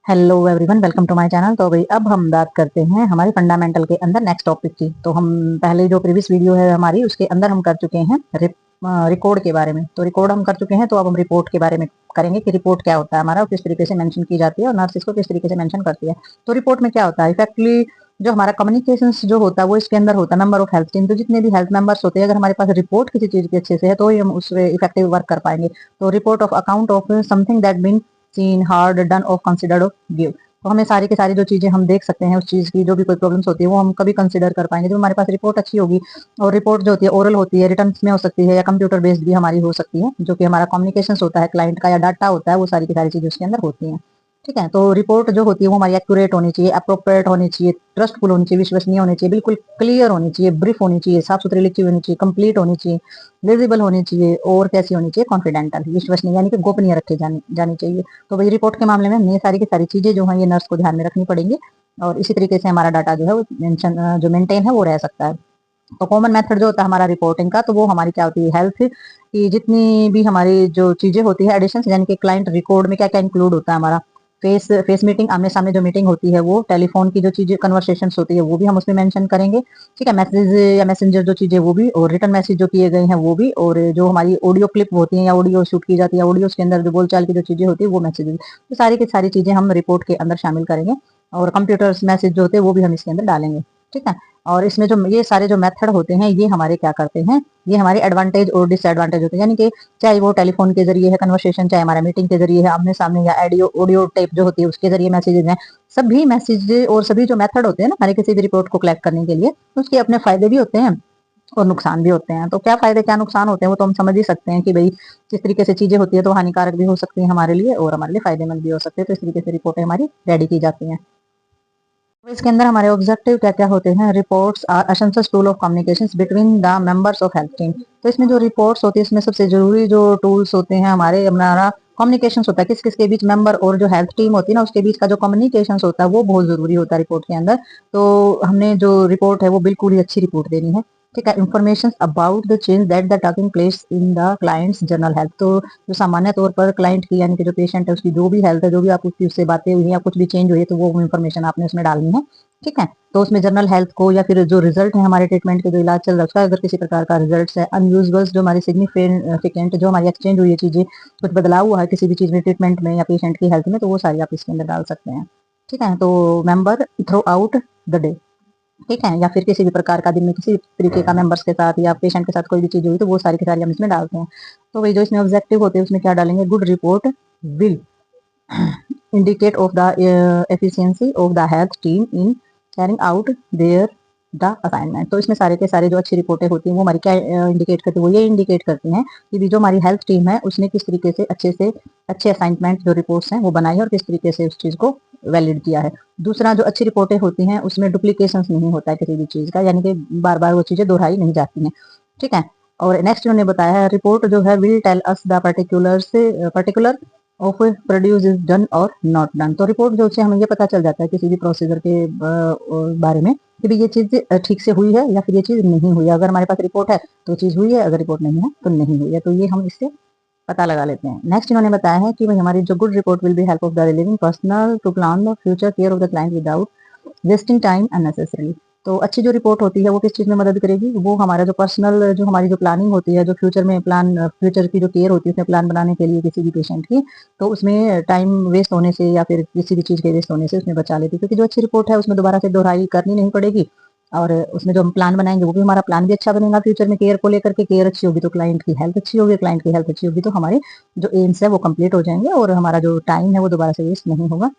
Hello everyone, welcome to my channel. तो भाई अब हम बात करते हैं हमारे फंडामेंटल के अंदर नेक्स्ट टॉपिक की। तो हम पहले जो प्रीवियस वीडियो है हमारी उसके अंदर हम कर चुके हैं रिकॉर्ड के बारे में। तो रिकॉर्ड हम कर चुके हैं, तो अब हम रिपोर्ट के बारे में करेंगे कि रिपोर्ट क्या होता है हमारा, किस तरीके से मेंशन की जाती है और नर्स इसको किस तरीके से मेंशन करती है। तो रिपोर्ट में क्या होता है इफेक्टली, जो हमारा कम्युनिकेशन जो होता है वो इसके अंदर होता है। नंबर ऑफ हेल्थ टीम, तो जितने भी हेल्थ मेंबर्स होते हैं, अगर हमारे पास रिपोर्ट किसी चीज की अच्छे से है तो ही हम उस पर इफेक्टिव वर्क कर पाएंगे। तो report of account of something that been seen hard done of considered of give. तो हमें सारी की सारी जो चीजें हम देख सकते हैं, उस चीज की जो भी कोई प्रॉब्लम्स होती है वो हम कभी कंसिडर कर पाएंगे जब हमारे पास रिपोर्ट अच्छी होगी। और रिपोर्ट जो होती है ओरल होती है, रिटर्न में हो सकती है या कंप्यूटर बेस्ड भी हमारी हो सकती है, जो कि हमारा कम्युनिकेशन होता है क्लाइंट का या डाटा होता है, वो सारी की सारी चीजें उसके अंदर होती हैं। ठीक है, तो रिपोर्ट जो होती है वो हमारी एक्यूरेट होनी चाहिए, अप्रोप्रिएट होनी चाहिए, ट्रस्टफुल होनी चाहिए, विश्वसनीय होनी चाहिए, बिल्कुल क्लियर होनी चाहिए, ब्रीफ होनी चाहिए, साफ सुथरी लिखी होनी चाहिए, कंप्लीट होनी चाहिए, विजिबल होनी चाहिए, और कैसी होनी चाहिए, कॉन्फिडेंटल, विश्वसनीय यानी कि गोपनीय रखी जानी चाहिए। तो भाई रिपोर्ट के मामले में ये सारी की सारी चीजें जो है ये नर्स को ध्यान में रखनी पड़ेंगी, और इसी तरीके से हमारा डाटा जो है वो मेंशन जो मेंटेन है वो रह सकता है। तो कॉमन मेथड जो होता है हमारा रिपोर्टिंग का, तो वो हमारी क्या होती है, हेल्थ की जितनी भी हमारी जो चीजें होती है एडिशन, यानी कि क्लाइंट रिकॉर्ड में क्या क्या इंक्लूड होता है हमारा। फेस फेस मीटिंग, आमने सामने जो मीटिंग होती है वो, टेलीफोन की जो चीजें कन्वर्सेशन होती है वो भी हम उसमें मेंशन करेंगे। ठीक है, मैसेज या मैसेंजर जो चीजें वो भी, और रिटर्न मैसेज जो किए गए हैं वो भी, और जो हमारी ऑडियो क्लिप होती है या ऑडियो शूट की जाती है, ऑडियो के अंदर जो बोलचाल की जो चीजें होती है वो मैसेज, तो सारी की सारी चीजें हम रिपोर्ट के अंदर शामिल करेंगे। और कंप्यूटर मैसेज जो होते हैं वो भी हम इसके अंदर डालेंगे। ठीक है, और इसमें जो ये सारे जो मेथड होते हैं ये हमारे क्या करते हैं, ये हमारे एडवांटेज और डिसएडवांटेज होते हैं। यानी कि चाहे वो टेलीफोन के जरिए है कन्वर्सेशन, चाहे हमारा मीटिंग के जरिए है आमने सामने, या ऑडियो ऑडियो टेप जो होती है उसके जरिए मैसेजेस हैं, सभी मैसेज और सभी जो मेथड होते हैं ना हमारे किसी भी रिपोर्ट को कलेक्ट करने के लिए, उसके अपने फायदे भी होते हैं और नुकसान भी होते हैं। तो क्या फायदे क्या नुकसान होते हैं वो तो हम समझ ही सकते हैं कि भाई किस तरीके से चीजें होती है, तो हानिकारक भी हो सकती है हमारे लिए और हमारे लिए फायदेमंद भी हो सकते हैं। तो इस तरीके से रिपोर्टें हमारी रेडी की जाती हैं। तो इसके अंदर हमारे ऑब्जेक्टिव क्या क्या होते हैं, reports are essential tool of communication between the members of health team. तो इसमें जो रिपोर्ट्स होती है इसमें सबसे जरूरी जो टूल्स होते हैं हमारे, हमारा कम्युनिकेशन होता है किस किस के बीच, मेंबर और जो हेल्थ टीम होती है ना उसके बीच का जो कम्युनिकेशन होता है वो बहुत जरूरी होता है रिपोर्ट के अंदर। तो हमने जो रिपोर्ट है वो बिल्कुल ही अच्छी रिपोर्ट देनी है। ठीक है, information about the change that the talking place in the clients general health. तो जो सामान्य तौर पर क्लाइंट की यानी कि जो पेशेंट है उसकी जो भी हेल्थ है, जो भी आप उसकी उससे बातें हुई या कुछ भी चेंज हुई है, तो वो इन्फॉर्मेशन आपने उसमें डालनी है। ठीक है, तो उसमें जनरल हेल्थ को या फिर जो रिजल्ट है हमारे ट्रीटमेंट के जो इलाज चल रहा है उसका, अगर किसी प्रकार का रिजल्ट है, अनयूजुअल जो हमारी सिग्निफिकेंट जो हमारी एक्सचेंज हुई है चीजें, कुछ बदलाव हुआ है किसी भी चीज में, ट्रीटमेंट में या पेशेंट की हेल्थ में, तो वो सारी आप इसके अंदर डाल सकते हैं। ठीक है, तो member through out the day. ठीक है, या फिर किसी भी प्रकार का दिन में किसी तरीके का मेंबर्स के साथ या पेशेंट के साथ कोई भी चीज हुई तो वो सारी की सारी हम इसमें डालते हैं। तो वही जो इसमें ऑब्जेक्टिव होते हैं उसमें क्या डालेंगे, good report will indicate of the efficiency of the health team in carrying out their the assignment. तो इसमें सारे के सारे जो अच्छी रिपोर्टें होती हैं वो हमारी क्या इंडिकेट करती है, वो ये इंडिकेट करती हैं कि जो हमारी हेल्थ टीम है उसने किस तरीके से अच्छे असाइनमेंट जो रिपोर्ट्स हैं वो बनाई है और किस तरीके से उस चीज को वैलिड किया है। दूसरा, जो अच्छी रिपोर्टें होती हैं उसमें डुप्लीकेशन नहीं होता है किसी भी चीज का, यानी कि बार बार वो चीजें दोहराई नहीं जाती हैं। ठीक है, और नेक्स्ट उन्होंने बताया है रिपोर्ट जो है will tell us the particular of produce is done और नॉट डन। तो रिपोर्ट जो से हमें ये पता चल जाता है किसी भी प्रोसीजर के बारे में कि भाई ये चीज ठीक से हुई है या फिर ये चीज नहीं हुई है। अगर हमारे पास रिपोर्ट है तो चीज हुई है, अगर रिपोर्ट नहीं है तो नहीं हुई है। तो ये हम इससे पता लगा लेते हैं। नेक्स्ट इन्होंने बताया है कि भाई हमारी जो good report will be help of the relieving personal to plan the future care of the client without wasting time unnecessarily. तो अच्छी जो रिपोर्ट होती है वो किस चीज में मदद करेगी, वो हमारा जो पर्सनल जो हमारी जो प्लानिंग होती है, जो फ्यूचर में प्लान, फ्यूचर की जो केयर होती है उसमें प्लान बनाने के लिए किसी भी पेशेंट की, तो उसमें टाइम वेस्ट होने से या फिर किसी भी चीज के वेस्ट होने से उसमें बचा लेती है। क्योंकि जो अच्छी रिपोर्ट है उसमें दोबारा से दोहराई करनी नहीं पड़ेगी, और उसमें जो हम प्लान बनाएंगे वो भी हमारा प्लान भी अच्छा बनेगा फ्यूचर में केयर को लेकर के। केयर अच्छी होगी तो क्लाइंट की हेल्थ अच्छी होगी, क्लाइंट की हेल्थ अच्छी होगी तो हमारे जो एम्स है वो कंप्लीट हो जाएंगे और हमारा जो टाइम है वो दोबारा से वेस्ट नहीं होगा।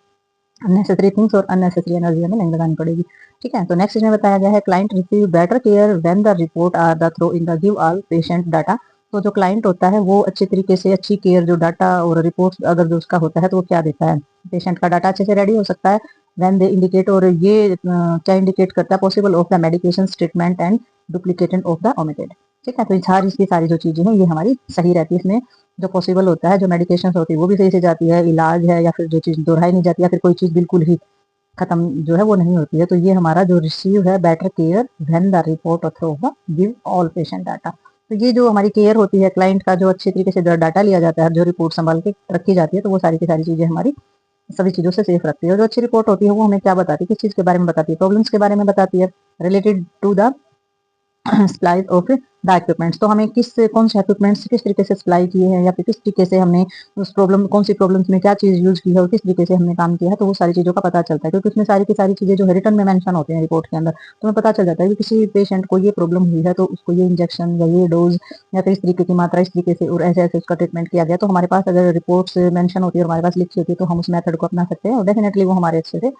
अननेसेसरी थिंग्स और अननेसेसरी एनर्जी हमें नहीं लगानी पड़ेगी। ठीक है, तो नेक्स्ट इसमें बताया गया है client receive better care when the report are the through in the give all patient data. तो जो क्लाइंट होता है वो अच्छे तरीके से अच्छी केयर जो डाटा और रिपोर्ट अगर जो उसका होता है तो वो क्या देता है, पेशेंट का डाटा अच्छे से रेडी हो सकता है। व्हेन दे इंडिकेट, और ये क्या इंडिकेट करता है, possible of the medication treatment and duplicated of the omitted. ठीक है, तो सारी इसकी सारी जो चीजें हैं ये हमारी सही रहती है। इसमें जो पॉसिबल होता है, जो मेडिकेशन होती है वो भी सही से जाती है, इलाज है या फिर जो चीज दोहराई नहीं जाती या फिर कोई चीज बिल्कुल ही खत्म जो है वो नहीं होती है। तो ये हमारा जो रिसीव है better care when the report through the give all patient data. तो ये जो हमारी केयर होती है क्लाइंट का, जो अच्छे तरीके से डाटा लिया जाता है, जो रिपोर्ट संभाल के रखी जाती है, तो वो सारी की सारी चीजें हमारी सभी चीज़ों से सेफ रखती है। और जो अच्छी रिपोर्ट होती है वो हमें क्या बताती है, किस चीज़ के बारे में बताती है, प्रॉब्लम्स के बारे में बताती है related to the supply of the equipments. तो हमें कौन से इक्विपमेंट्स किस तरीके से सप्लाई किए हैं या फिर किस तरीके से हमने उस प्रॉब्लम कौन सी प्रॉब्लम्स में क्या चीज़ यूज़ की है और किस तरीके से हमने काम किया है, तो वो सारी चीज़ों का पता चलता है। क्योंकि उसमें सारी की सारी चीज़ें जो है रिटर्न में मेंशन होती हैं रिपोर्ट के अंदर, तो हमें पता चल जाता है कि किसी पेशेंट को ये प्रॉब्लम हुई है तो उसको ये इंजेक्शन या ये डोज या फिर इस तरीके की मात्रा इस तरीके से और ऐसे ऐसे उसका ट्रीटमेंट किया गया। तो हमारे पास अगर रिपोर्ट्स मेंशन होती है और हमारे पास लिखी होती है तो हम उस मेथड को अपना सकते हैं और डेफिनेटली वो हमारे अच्छे से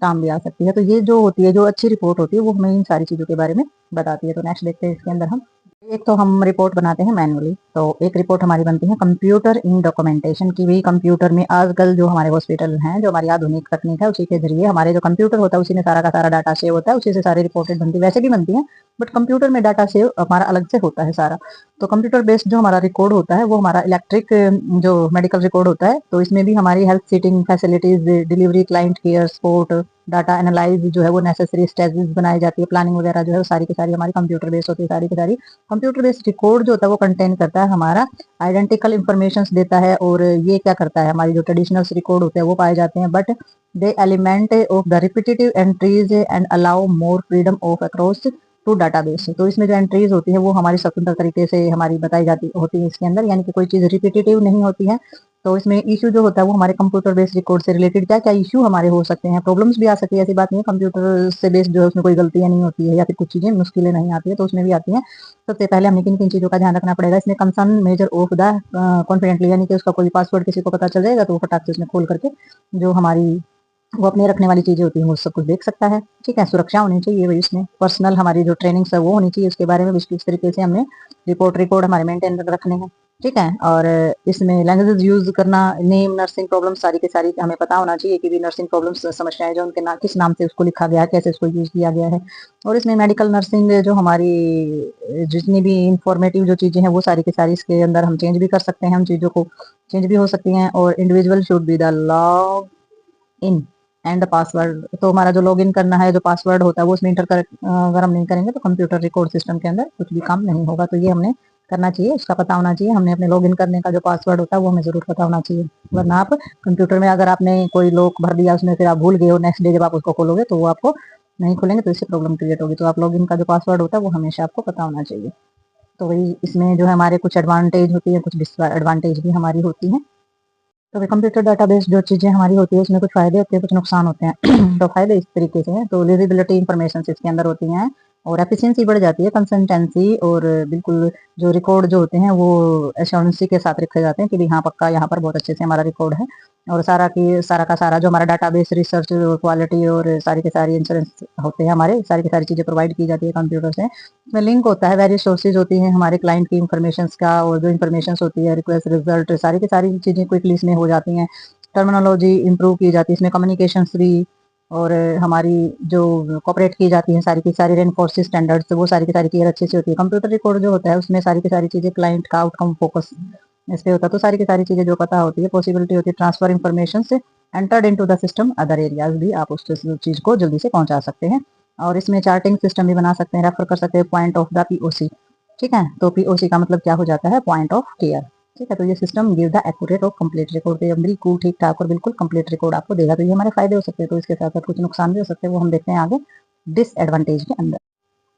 काम भी आ सकती है। तो ये जो होती है, जो अच्छी रिपोर्ट होती है, वो हमें इन सारी चीज़ों के बारे में बताती है। तो नेक्स्ट देखते हैं इसके अंदर हम। एक तो हम रिपोर्ट बनाते हैं मैनुअली, तो एक रिपोर्ट हमारी बनती है कंप्यूटर इन डॉक्यूमेंटेशन की भी। कंप्यूटर में आजकल जो हमारे हॉस्पिटल हैं, जो हमारी आधुनिक तकनीक है, उसी के जरिए हमारे जो कंप्यूटर होता है उसी में सारा का सारा डाटा सेव होता है, उसी से सारी रिपोर्टें बनती है। वैसे भी बनती हैं बट कंप्यूटर में डाटा सेव हमारा अलग से होता है सारा। तो कंप्यूटर बेस्ड जो हमारा रिकॉर्ड होता है वो हमारा इलेक्ट्रिक जो मेडिकल रिकॉर्ड होता है, तो इसमें भी हमारी health seating facilities, delivery, client care, support, data analyse जो है वो नेसेसरी स्टेजेस बनाई जाती है, प्लानिंग वगैरह जो है वो सारी की सारी हमारी कंप्यूटर बेस्ड होती है। सारी की सारी कंप्यूटर बेस्ड रिकॉर्ड जो होता है वो कंटेन करता है हमारा आइडेंटिकल इंफॉर्मेशन देता है। और ये क्या करता है, हमारी जो ट्रेडिशनल रिकॉर्ड होते हैं वो पाए जाते हैं but they element of the repetitive entries and allow more freedom of across to database. तो इसमें जो एंट्रीज होती है वो हमारी स्वतंत्र तरीके से हमारी बताई जाती होती है इसके अंदर, यानी कि कोई चीज़ रिपीटेटिव नहीं होती है। तो इसमें इशू जो होता है वो हमारे कंप्यूटर बेस्ड रिकॉर्ड से रिलेटेड क्या क्या इशू हमारे हो सकते हैं, प्रॉब्लम्स भी आ सकती है, ऐसी बात नहीं है। कंप्यूटर से बेस्ड जो है उसमें कोई गलतियां नहीं होती है या फिर कुछ चीज़ें मुश्किलें नहीं आती है, तो उसमें भी आती हैं। सबसे पहले हमें किन किन चीज़ों का ध्यान रखना पड़ेगा, इसमें concern measure of the confidently, यानी कि उसका कोई पासवर्ड किसी को पता चल जाएगा तो वो फटाक से उसमें खोल करके जो हमारी वो अपने रखने वाली चीज़ें होती हैं वो सब कुछ देख सकता है। ठीक है, सुरक्षा होनी चाहिए भाई इसमें, पर्सनल हमारी जो ट्रेनिंग है वो होनी चाहिए उसके बारे में, किस तरीके से हमने रिकॉर्ड हमारे मेंटेन रखने हैं। ठीक है, और इसमें लैंग्वेजेस यूज करना, नेम, नर्सिंग प्रॉब्लम सारी की सारी हमें पता होना चाहिए कि भी नर्सिंग प्रॉब्लम्स समस्याएं जो उनके किस नाम से उसको लिखा गया है, कैसे उसको यूज किया गया है। और इसमें मेडिकल नर्सिंग जो हमारी जितनी भी इंफॉर्मेटिव जो चीज़ें हैं वो सारी की सारी इसके अंदर हम चेंज भी कर सकते हैं, उन चीज़ों को चेंज भी हो सकती हैं। और individual should be the log in and the password, तो हमारा जो लॉग इन करना है, जो पासवर्ड होता है वो उसमें इंटर कर अगर हम नहीं करेंगे तो कंप्यूटर रिकॉर्ड सिस्टम के अंदर कुछ भी काम नहीं होगा। तो ये हमने करना चाहिए, उसका पता होना चाहिए। हमने अपने लॉग इन करने का जो पासवर्ड होता है वो हमें जरूर पता होना चाहिए, वरना आप कंप्यूटर में अगर आपने कोई लॉक भर दिया उसमें फिर आप भूल गए हो, नेक्स्ट डे जब आप उसको खोलोगे तो वो आपको नहीं खोलेंगे, तो इससे प्रॉब्लम क्रिएट होगी। तो आप लॉग इन का जो पासवर्ड होता है वो हमेशा आपको पता होना चाहिए। तो वही इसमें जो है हमारे कुछ एडवांटेज होती है, कुछ डिसएडवांटेज भी हमारी होती है। तो कंप्यूटर डाटाबेस जो चीज़ें हमारी होती है उसमें कुछ फायदे होते हैं, कुछ नुकसान होते हैं। तो फायदे इस तरीके से हैं, तो रीडेबिलिटी इंफॉर्मेशन इसके अंदर होती हैं और एफिशिएंसी बढ़ जाती है, कंसिस्टेंसी, और बिल्कुल जो रिकॉर्ड जो होते हैं वो एश्योरेंसी के साथ रखे जाते हैं कि भी हाँ पक्का यहाँ पर बहुत अच्छे से हमारा रिकॉर्ड है। और सारा का सारा जो हमारा डाटाबेस रिसर्च और क्वालिटी और सारी की सारी इंश्योरेंस होते हैं हमारे, सारी की सारी चीज़ें प्रोवाइड की जाती है कंप्यूटर से। इसमें लिंक होता है, वेरियस सोर्सेज होती हैं हमारे क्लाइंट की इंफॉर्मेशन का, और जो इंफॉर्मेशन होती है, रिक्वेस्ट, रिजल्ट, सारी की सारी चीज़ें क्विकली इसमें हो जाती हैं। टर्मिनोलॉजी इंप्रूव की जाती है इसमें, कम्युनिकेशन भी, और हमारी जो कॉपरेट की जाती है सारी की सारी रेनफोर्स स्टैंडर्ड्स, वो सारी की सारी क्लियर अच्छे से होती है। कंप्यूटर रिकॉर्ड जो होता है उसमें सारी की सारी चीज़ें क्लाइंट का आउटकम फोकस इस पे होता है, तो सारी की सारी चीज़ें जो पता होती है, पॉसिबिलिटी होती है ट्रांसफर इंफॉर्मेशन से entered into the system other areas, भी आप उस चीज़ को जल्दी से पहुंचा सकते हैं। और इसमें चार्टिंग सिस्टम भी बना सकते हैं, रेफर कर सकते हैं पॉइंट ऑफ द पीओसी। ठीक है, तो पीओसी का मतलब क्या हो जाता है, पॉइंट ऑफ केयर। ठीक है, तो ये सिस्टम गिव द एक्यूरेट और कंप्लीट रिकॉर्ड, तो बिल्कुल ठीक ठाक और बिल्कुल कंप्लीट रिकॉर्ड आपको देगा। तो ये हमारे फायदे हो सकते हैं, तो इसके साथ साथ कुछ नुकसान भी हो सकते हैं, वो हम देखते हैं आगे डिसएडवांटेज के अंदर।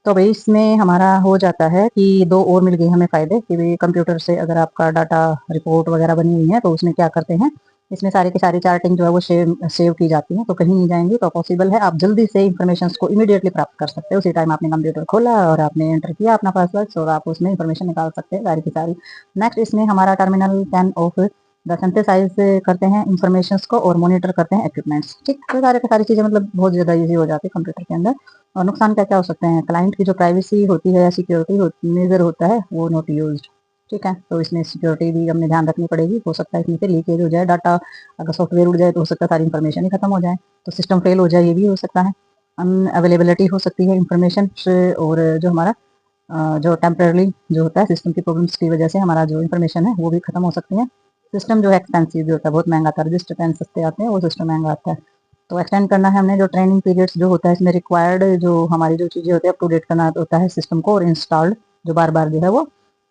तो भाई इसमें हमारा हो जाता है कि दो और मिल गए हमें फायदे कि भाई कंप्यूटर से अगर आपका डाटा रिपोर्ट वगैरह बनी हुई है तो उसमें क्या करते हैं, इसमें सारी की सारी चार्टिंग जो है वो सेव की जाती है, तो कहीं नहीं जाएंगी, तो पॉसिबल है आप जल्दी से इंफॉर्मेशन को इमीडिएटली प्राप्त कर सकते हो। उसी टाइम आपने कंप्यूटर खोला और आपने एंटर किया अपना पासवर्ड और आप उसमें इंफॉर्मेशन निकाल सकते हैं सारी की सारी। नेक्स्ट इसमें हमारा terminal can of the synthesise करते हैं इंफॉर्मेशन को और मॉनिटर करते हैं इक्विपमेंट्स। ठीक, तो सारी की सारी चीज़ें मतलब बहुत ज़्यादा ईजी हो जाती है कंप्यूटर के अंदर। और नुकसान क्या क्या हो सकते हैं, क्लाइंट की जो प्राइवेसी होती है या सिक्योरिटी मेजर होता है वो नॉट यूज्ड। ठीक है, तो इसमें सिक्योरिटी भी हमें ध्यान रखनी पड़ेगी, हो सकता है इसमें से लीकेज हो जाए डाटा, अगर सॉफ्टवेयर उड़ जाए तो हो सकता है सारी इन्फॉर्मेशन ही खत्म हो जाए, तो सिस्टम फेल हो जाए, ये भी हो सकता है। अनअवेलेबिलिटी हो सकती है इंफॉर्मेशन से, और जो हमारा जो टेम्परली जो होता है सिस्टम की प्रॉब्लम्स की वजह से हमारा जो इन्फॉर्मेशन है वो भी खत्म हो सकती है। सिस्टम जो है एक्सपेंसिव भी होता है, बहुत महंगा आता है, रजिस्टर पेन सस्ते आते हैं, वो सिस्टम महंगा आता है। तो एक्सटेंड करना है हमने जो ट्रेनिंग पीरियड्स जो होता है इसमें रिक्वायर्ड जो हमारी जो चीज़ें होती है अप टू डेट करना होता है सिस्टम को, और इंस्टॉल्ड जो बार बार जो है वो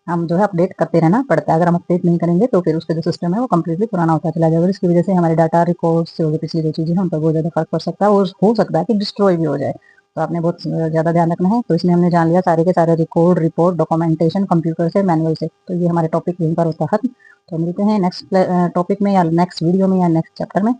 हम जो है अपडेट करते रहना पड़ता है। अगर हम अपडेट नहीं करेंगे तो फिर उसका जो सिस्टम है वो कम्प्लीटली पुराना होता चला जाएगा। इसकी वजह से हमारे डाटा रिकॉर्ड्स जो पिछली जो चीज़ें हैं उन पर बहुत ज़्यादा फर्क पड़ सकता है और हो सकता है कि डिस्ट्रॉय भी हो जाए। तो आपने बहुत ज़्यादा ध्यान रखना है। तो इसमें हमने जान लिया सारे के सारे रिकॉर्ड, रिपोर्ट, डॉक्यूमेंटेशन कंप्यूटर से, मैनुअल से। तो ये हमारे टॉपिक यहीं पर होता है खत्म। तो मिलते हैं नेक्स्ट टॉपिक में या नेक्स्ट वीडियो में या नेक्स्ट चैप्टर में।